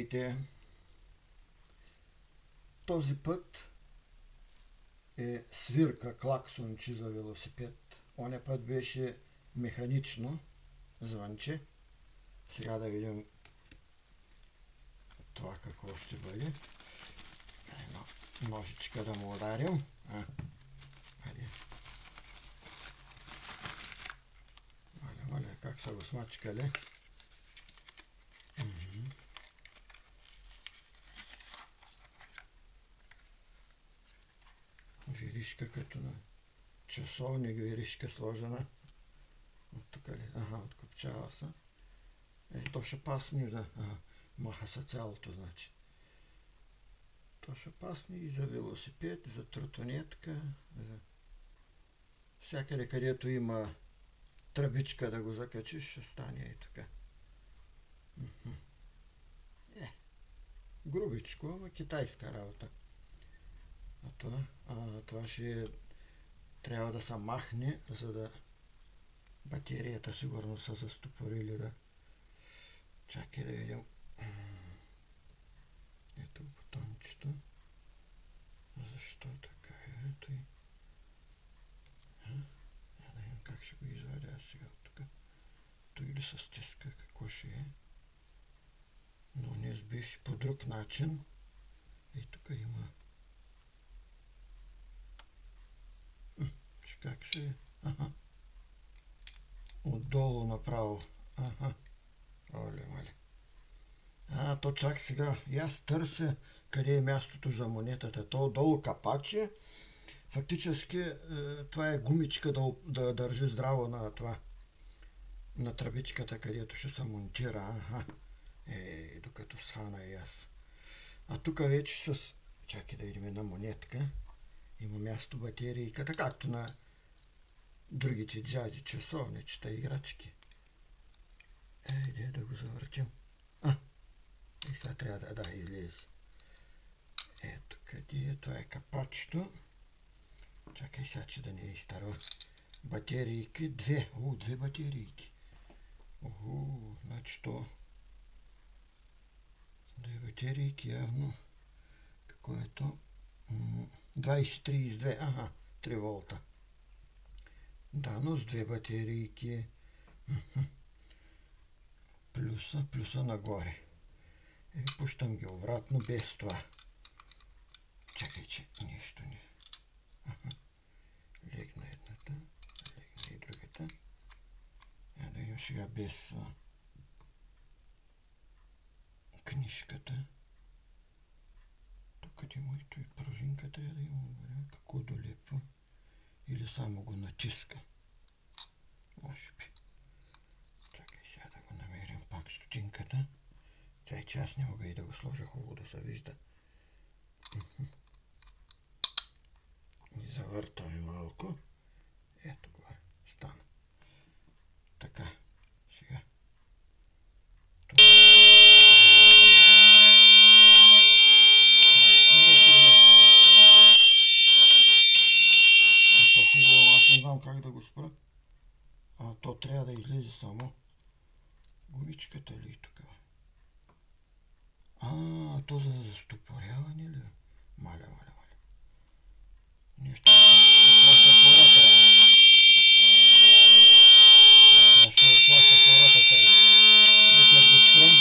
Здравейте! Този път е свирка, клаксонче за велосипед. Оня път беше механично звънче. Сега да видим това какво ще бъде. Едно ножичка да му ударим. Маля, как са го смачкали. Виришка като на часовник, виришка сложена. От тук ли? Откопчава се. То ще пасне за... маха се цялото, значи. То ще пасне и за велосипед, за тротонетка, за... всякъде където има тръбичка да го закачиш, ще стане и така. Грубичко, ама китайска работа. Това ще трябва да се махне, за да батерията сигурно са застопорили да... Чакай да видим. Ето бутончето. Защо така е? Ето и... Да видим как ще го извадя сега от тук. То или се стиска, какво ще е. Но не беше по друг начин. И тук има... Как ще е? Отдолу направо. Оле. То чак сега. И аз търся къде е мястото за монетата. То отдолу капаче. Фактически това е гумичка да държи здраво на това. На тръбичката, където ще се монтира. Докато свана и аз. А тук вече с... Чакай да видим една монетка. Има място батерийката, както на другите джази, часовничета, играчки. Айде да го завъртим. И сега трябва да излезе. Ето къде е, това е капачето. Чакай сега, че да не изтарва. Батерийки, две батерийки. Значи то... Две батерийки явно. Какво е то? 20-32, 3 волта. Да, но с две батерийки. Плюса нагоре. Пущам ги обратно без това. Чакай, че нищо не. Легна едната, легна и другата. Да имам сега без книжката. Къде му и той пружинката е да има какво долепва. Или само го натиска. Може би. Чакай сега да го намерим пак стотинката. Чай, че аз не мога и да го сложа хубаво да се вижда. И завъртаме малко. Ето го е. Стана. Така. Сега. Не знам как да го спра. То трябва да излезе само. Гумичката ли тук? То за застопоряване ли? Маля. Нещо. Това ще отвората. Докато го спрем.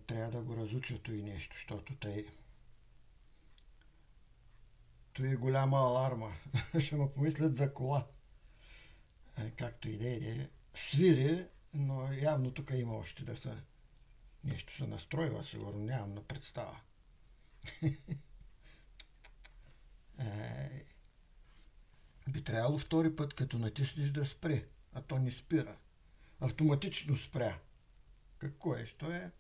Трябва да го разуча и нещо, защото той е голяма аларма. Ще му помислят за кола. Както и да е. Свири, но явно тук има още да се... Нещо се настройва, сигурно нямам на представа. Би трябвало втори път, като натиснеш да спре, а то не спира. Автоматично спря. Какво е? Що е?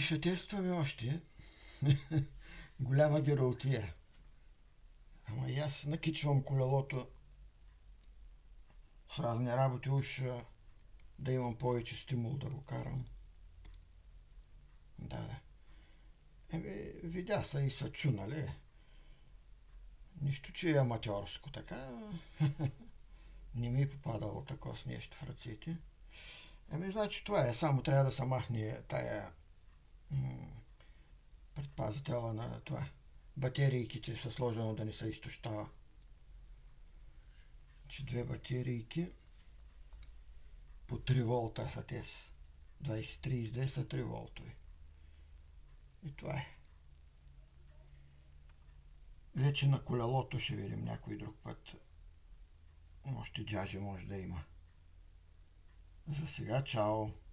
Ще тестваме още. Голяма геролтия. Ама и аз накичвам колелото с разни работи, уж да имам повече стимул да го карам. Да. Видя се и са чу, нали? Нищо, че е аматьорско, така. Не ми е попадало такова с нещо в ръцете. Значи това е. Само трябва да се махне тая предпазителя на това. Батерийките са сложено да не се изтощава. Че 2 батерийки по 3 волта са тези. 23 са 3 волтови. И това е. Вече на колелото ще видим някой друг път. Още джаджи може да има. За сега, чао!